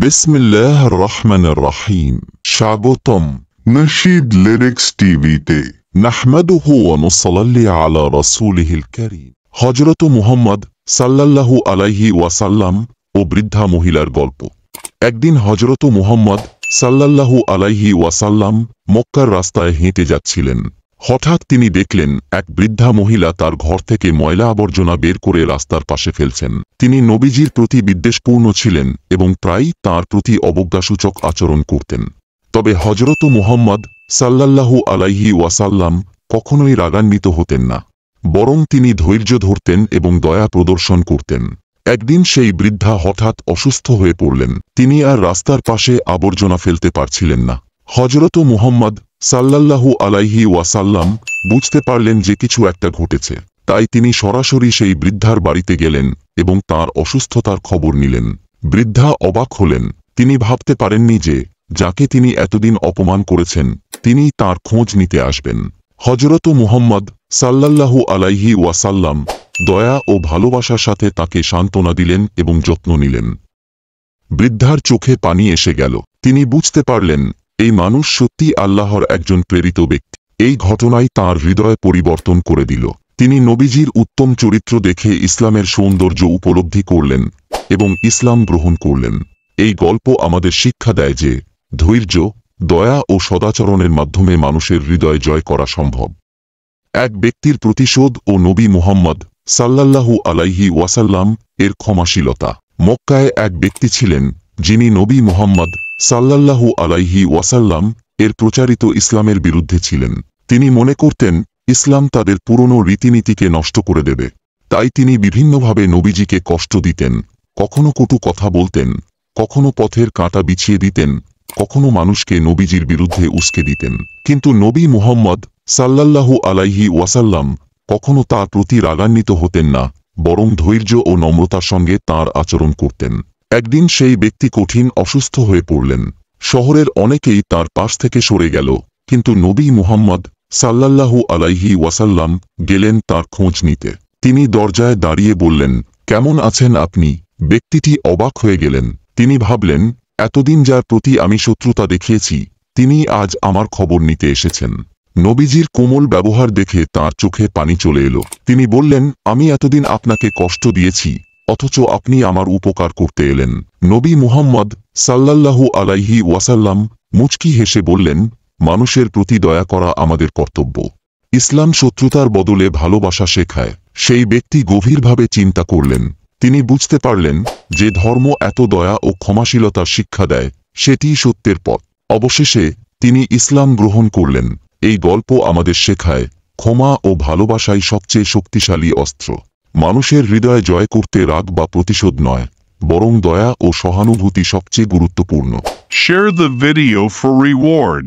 বিসমিল্লাহির রহমানির রহিম। স্বাগতম নাশিদ লিরিক্স টিভিতে। নাহমাদুহু ওয়া নুসাল্লি আলা রাসূলিহিল কারীম। হযরত মুহাম্মদ সাল্লাল্লাহু আলাইহি ওয়াসাল্লাম ও বৃদ্ধা মহিলার গল্প। একদিন হযরত মুহাম্মদ সাল্লাল্লাহু আলাইহি ওয়াসাল্লাম মক্কার রাস্তায় হেঁটে যাচ্ছিলেন। হঠাৎ তিনি দেখলেন এক বৃদ্ধা মহিলা তার ঘর থেকে ময়লা আবর্জনা বের করে রাস্তার পাশে ফেলছেন। তিনি নবীজির প্রতি বিদ্বেষপূর্ণ ছিলেন এবং প্রায়ই তাঁর প্রতি অবজ্ঞাসূচক আচরণ করতেন। তবে হযরত মুহাম্মদ সাল্লাল্লাহু আলাইহি ওয়াসাল্লাম কখনোই রাগান্বিত হতেন না, বরং তিনি ধৈর্য ধরতেন এবং দয়া প্রদর্শন করতেন। একদিন সেই বৃদ্ধা হঠাৎ অসুস্থ হয়ে পড়লেন। তিনি আর রাস্তার পাশে আবর্জনা ফেলতে পারছিলেন না। হযরত মুহাম্মদ সাল্লাল্লাহু আলাইহি ওয়াসাল্লাম বুঝতে পারলেন যে কিছু একটা ঘটেছে। তাই তিনি সরাসরি সেই বৃদ্ধার বাড়িতে গেলেন এবং তার অসুস্থতার খবর নিলেন। বৃদ্ধা অবাক হলেন। তিনি ভাবতে পারেননি যে যাকে তিনি এতদিন অপমান করেছেন তিনিই তার খোঁজ নিতে আসবেন। হযরত মুহাম্মদ সাল্লাল্লাহু আলাইহি ওয়াসাল্লাম দয়া ও ভালোবাসার সাথে তাকে সান্ত্বনা দিলেন এবং যত্ন নিলেন। বৃদ্ধার চোখে পানি এসে গেল। তিনি বুঝতে পারলেন এই মানুষ সত্যি আল্লাহর একজন প্রেরিত ব্যক্তি। এই ঘটনাই তাঁর হৃদয় পরিবর্তন করে দিল। তিনি নবীজির উত্তম চরিত্র দেখে ইসলামের সৌন্দর্য উপলব্ধি করলেন এবং ইসলাম গ্রহণ করলেন। এই গল্প আমাদের শিক্ষা দেয় যে ধৈর্য, দয়া ও সদাচরণের মাধ্যমে মানুষের হৃদয় জয় করা সম্ভব। এক ব্যক্তির প্রতিশোধ ও নবী মুহাম্মদ সাল্লাল্লাহু আলাইহি ওয়াসাল্লাম এর ক্ষমাশীলতা। মক্কায় এক ব্যক্তি ছিলেন যিনি নবী মুহাম্মদ সাল্লাল্লাহু আলাইহি ওয়াসাল্লাম এর প্রচারিত ইসলামের বিরুদ্ধে ছিলেন। তিনি মনে করতেন ইসলাম তাদের পুরনো রীতিনীতিকে নষ্ট করে দেবে। তাই তিনি বিভিন্নভাবে নবীজিকে কষ্ট দিতেন, কখনো কটু কথা বলতেন, কখনো পথের কাঁটা বিছিয়ে দিতেন, কখনো মানুষকে নবীজির বিরুদ্ধে উস্কে দিতেন। কিন্তু নবী মুহাম্মদ সাল্লাল্লাহু আলাইহি ওয়াসাল্লাম কখনো তার প্রতি রাগান্বিত হতেন না, বরং ধৈর্য ও নম্রতার সঙ্গে তাঁর আচরণ করতেন। একদিন সেই ব্যক্তি কঠিন অসুস্থ হয়ে পড়লেন। শহরের অনেকেই তার পাশ থেকে সরে গেল, কিন্তু নবী মুহাম্মদ সাল্লাল্লাহু আলাইহি ওয়াসাল্লাম গেলেন তার খোঁজ নিতে। তিনি দরজায় দাঁড়িয়ে বললেন, কেমন আছেন আপনি? ব্যক্তিটি অবাক হয়ে গেলেন। তিনি ভাবলেন এতদিন যার প্রতি আমি শত্রুতা দেখিয়েছি তিনি আজ আমার খবর নিতে এসেছেন। নবীজির কোমল ব্যবহার দেখে তাঁর চোখে পানি চলে এলো। তিনি বললেন, আমি এতদিন আপনাকে কষ্ট দিয়েছি, অথচ আপনি আমার উপকার করতে এলেন। নবী মুহাম্মদ সাল্লাল্লাহু আলাইহি ওয়াসাল্লাম মুচকি হেসে বললেন, মানুষের প্রতি দয়া করা আমাদের কর্তব্য। ইসলাম শত্রুতার বদলে ভালোবাসা শেখায়। সেই ব্যক্তি গভীরভাবে চিন্তা করলেন। তিনি বুঝতে পারলেন যে ধর্ম এত দয়া ও ক্ষমাশীলতার শিক্ষা দেয়, সেটিই সত্যের পথ। অবশেষে তিনি ইসলাম গ্রহণ করলেন। এই গল্প আমাদের শেখায় ক্ষমা ও ভালোবাসাই সবচেয়ে শক্তিশালী অস্ত্র। মানুষের হৃদয় জয় করতে রাগ বা প্রতিশোধ নয়, বরং দয়া ও সহানুভূতি সবচেয়ে গুরুত্বপূর্ণ। Share the video for reward.